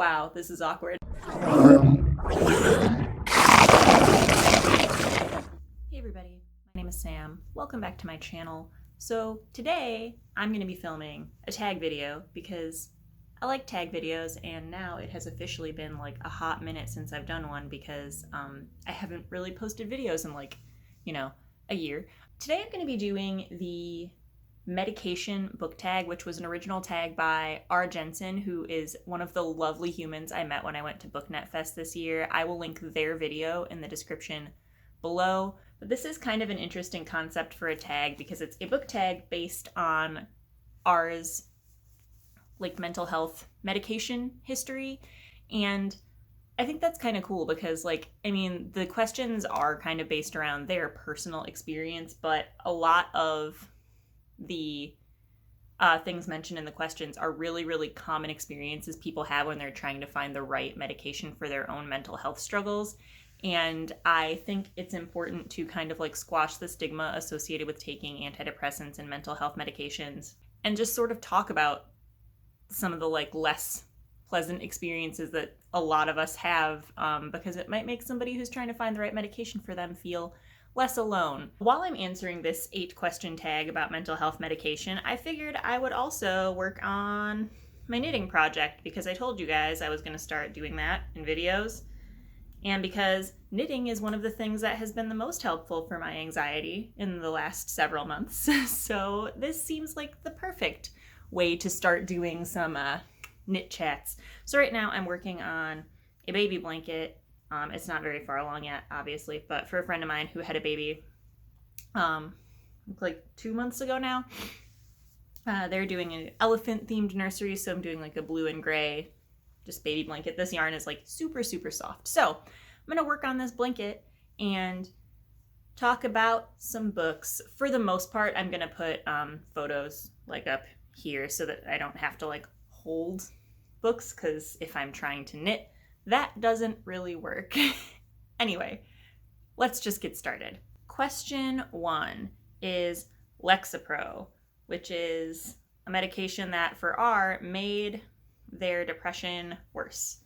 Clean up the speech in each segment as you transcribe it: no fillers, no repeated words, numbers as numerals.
Wow, this is awkward. Hey everybody, my name is Sam. Welcome back to my channel. So today I'm going to be filming a tag video because I like tag videos, and now it has officially been like a hot minute since I've done one because I haven't really posted videos in like, a year. Today I'm going to be doing the medication book tag, which was an original tag by Algernon, who is one of the lovely humans I met when I went to BookNet Fest this year. I will link their video in the description below. But this is kind of an interesting concept for a tag because it's a book tag based on ours like mental health medication history, and I think that's kind of cool because the questions are kind of based around their personal experience, but a lot of the things mentioned in the questions are really, really common experiences people have when they're trying to find the right medication for their own mental health struggles. And I think it's important to kind of like squash the stigma associated with taking antidepressants and mental health medications and just sort of talk about some of the like less pleasant experiences that a lot of us have, because it might make somebody who's trying to find the right medication for them feel less alone. While I'm answering this 8-question tag about mental health medication, I figured I would also work on my knitting project because I told you guys I was going to start doing that in videos. And because knitting is one of the things that has been the most helpful for my anxiety in the last several months. So this seems like the perfect way to start doing some knit chats. So right now I'm working on a baby blanket. It's not very far along yet, obviously, but for a friend of mine who had a baby like 2 months ago now. They're doing an elephant themed nursery, so I'm doing like a blue and gray just baby blanket. This yarn is like super, super soft. So I'm gonna work on this blanket and talk about some books. For the most part, I'm gonna put photos like up here so that I don't have to like hold books, because if I'm trying to knit, that doesn't really work. Anyway, let's just get started. Question 1 is Lexapro, which is a medication that for R made their depression worse.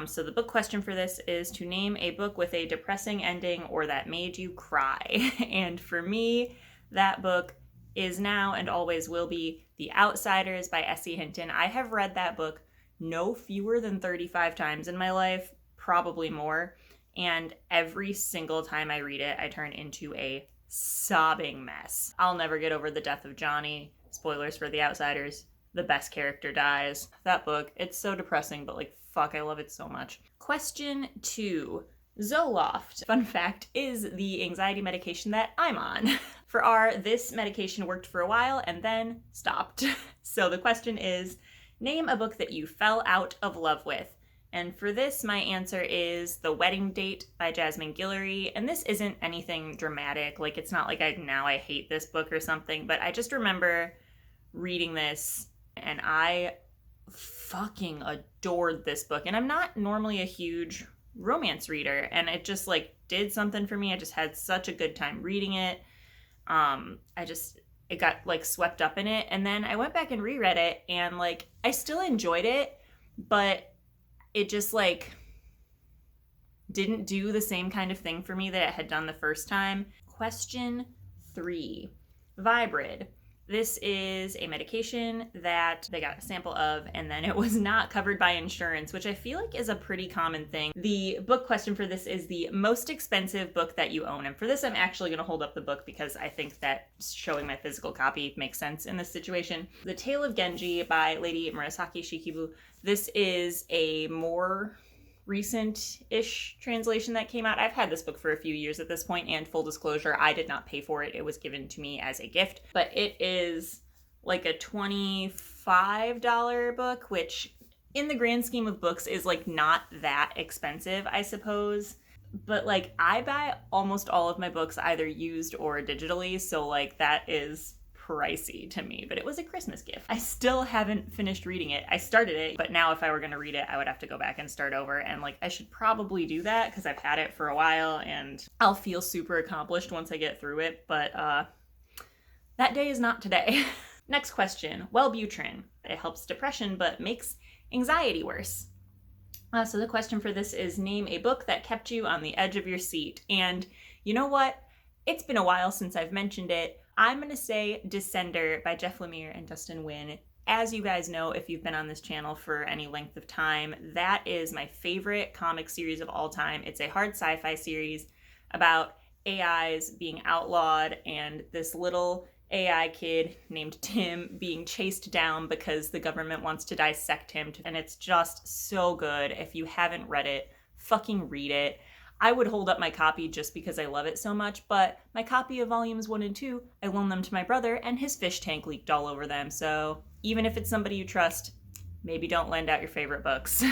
So the book question for this is to name a book with a depressing ending or that made you cry. And for me, that book is now and always will be The Outsiders by S.E. Hinton. I have read that book no fewer than 35 times in my life, probably more. And every single time I read it, I turn into a sobbing mess. I'll never get over the death of Johnny. Spoilers for The Outsiders. The best character dies. That book, it's so depressing, but like, fuck, I love it so much. Question 2. Zoloft, fun fact, is the anxiety medication that I'm on. For R, this medication worked for a while and then stopped. So the question is, name a book that you fell out of love with. And for this, my answer is The Wedding Date by Jasmine Guillory. And this isn't anything dramatic. Like, it's not like I hate this book or something, but I just remember reading this and I fucking adored this book. And I'm not normally a huge romance reader, and it just like did something for me. I just had such a good time reading it. It got like swept up in it, and then I went back and reread it, and like I still enjoyed it, but it just like didn't do the same kind of thing for me that it had done the first time. Question 3. Vibrid. This is a medication that they got a sample of, and then it was not covered by insurance, which I feel like is a pretty common thing. The book question for this is the most expensive book that you own. And for this, I'm actually going to hold up the book because I think that showing my physical copy makes sense in this situation. The Tale of Genji by Lady Murasaki Shikibu. This is a more recent-ish translation that came out. I've had this book for a few years at this point, and full disclosure, I did not pay for it. It was given to me as a gift, but it is like a $25 book, which in the grand scheme of books is like not that expensive, I suppose. But like I buy almost all of my books either used or digitally, so like that is pricey to me, but it was a Christmas gift. I still haven't finished reading it. I started it, but now if I were going to read it, I would have to go back and start over, and like I should probably do that because I've had it for a while and I'll feel super accomplished once I get through it, but that day is not today. Next question. Wellbutrin. It helps depression but makes anxiety worse. So the question for this is, name a book that kept you on the edge of your seat. And you know what? It's been a while since I've mentioned it. I'm going to say Descender by Jeff Lemire and Dustin Nguyen. As you guys know, if you've been on this channel for any length of time, that is my favorite comic series of all time. It's a hard sci-fi series about AIs being outlawed and this little AI kid named Tim being chased down because the government wants to dissect him. And it's just so good. If you haven't read it, fucking read it. I would hold up my copy just because I love it so much, but my copy of volumes 1 and 2, I loaned them to my brother and his fish tank leaked all over them. So even if it's somebody you trust, maybe don't lend out your favorite books.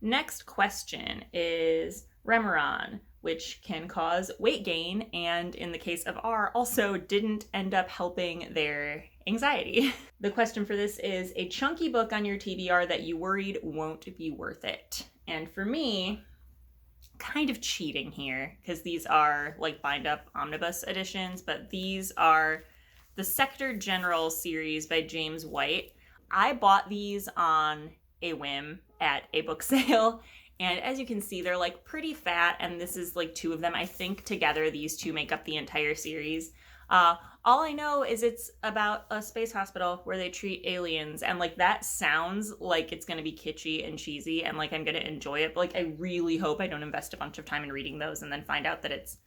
Next question is Remeron, which can cause weight gain, and in the case of R, also didn't end up helping their anxiety. The question for this is a chunky book on your TBR that you worried won't be worth it. And for me, kind of cheating here, because these are like bind up omnibus editions, but these are the Sector General series by James White. I bought these on a whim at a book sale. And as you can see, they're like pretty fat, and this is like 2 of them. I think together these 2 make up the entire series. All I know is it's about a space hospital where they treat aliens, and like that sounds like it's gonna be kitschy and cheesy and like I'm gonna enjoy it, but like I really hope I don't invest a bunch of time in reading those and then find out that it's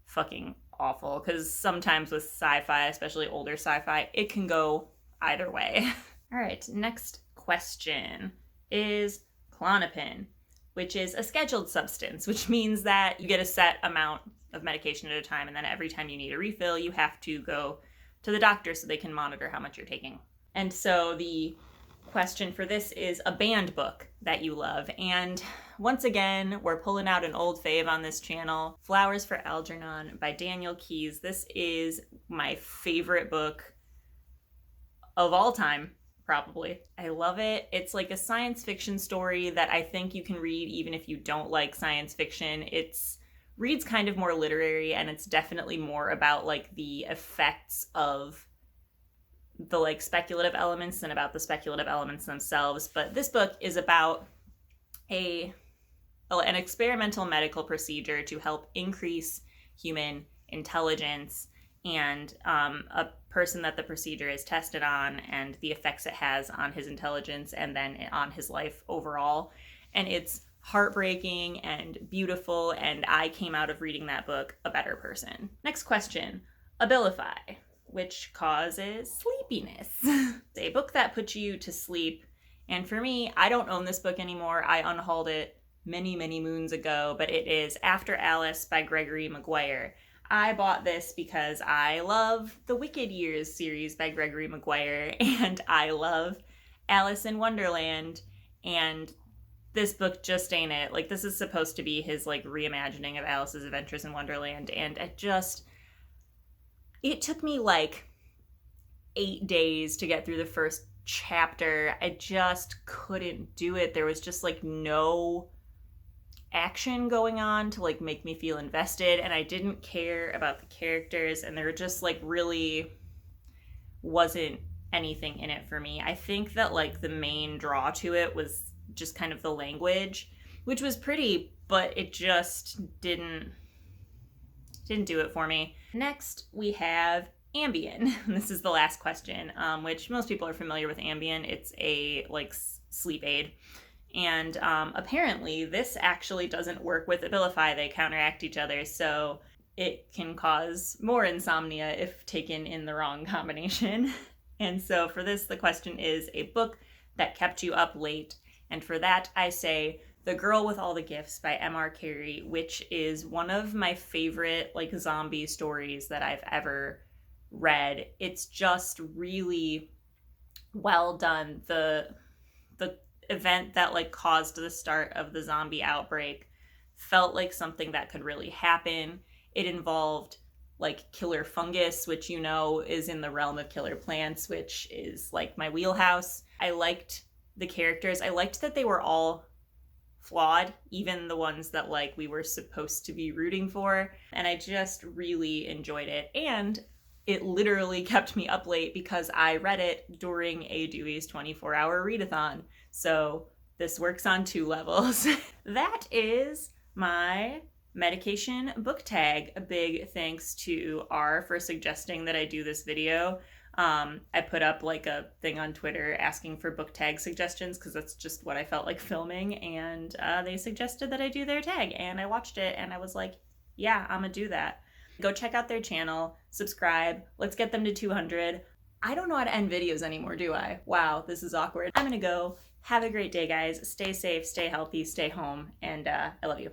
fucking awful, because sometimes with sci-fi, especially older sci-fi, it can go either way. All right, next question is Klonopin, which is a scheduled substance, which means that you get a set amount of medication at a time, and then every time you need a refill, you have to go to the doctor so they can monitor how much you're taking. And so the question for this is a banned book that you love. And once again, we're pulling out an old fave on this channel, Flowers for Algernon by Daniel Keyes. This is my favorite book of all time. Probably. I love it. It's like a science fiction story that I think you can read even if you don't like science fiction. It's reads kind of more literary, and it's definitely more about like the effects of the like speculative elements than about the speculative elements themselves. But this book is about an experimental medical procedure to help increase human intelligence, and a person that the procedure is tested on and the effects it has on his intelligence and then on his life overall. And it's heartbreaking and beautiful, and I came out of reading that book a better person. Next question, Abilify, which causes sleepiness. It's a book that puts you to sleep, and for me, I don't own this book anymore. I unhauled it many, many moons ago, but it is After Alice by Gregory Maguire. I bought this because I love the Wicked Years series by Gregory Maguire, and I love Alice in Wonderland, and this book just ain't it. Like, this is supposed to be his like reimagining of Alice's Adventures in Wonderland, and it took me like 8 days to get through the first chapter. I just couldn't do it. There was just like no action going on to like make me feel invested, and I didn't care about the characters, and there just like really wasn't anything in it for me. I think that like the main draw to it was just kind of the language, which was pretty, but it just didn't do it for me. Next we have Ambien. This is the last question, which most people are familiar with Ambien. It's a like sleep aid. And apparently this actually doesn't work with Abilify. They counteract each other, so it can cause more insomnia if taken in the wrong combination. And so for this, the question is a book that kept you up late. And for that, I say The Girl with All the Gifts by M.R. Carey, which is one of my favorite like zombie stories that I've ever read. It's just really well done. The event that like caused the start of the zombie outbreak felt like something that could really happen. It involved like killer fungus, which you know is in the realm of killer plants, which is like my wheelhouse. I liked the characters. I liked that they were all flawed, even the ones that like we were supposed to be rooting for, and I just really enjoyed it. And it literally kept me up late because I read it during a Dewey's 24-hour readathon. So this works on 2 levels. That is my medication book tag. A big thanks to R for suggesting that I do this video. I put up like a thing on Twitter asking for book tag suggestions because that's just what I felt like filming, and they suggested that I do their tag, and I watched it and I was like, yeah, I'm gonna do that. Go check out their channel, subscribe, let's get them to 200. I don't know how to end videos anymore, do I? Wow, this is awkward. I'm gonna go. Have a great day, guys. Stay safe, stay healthy, stay home, and I love you.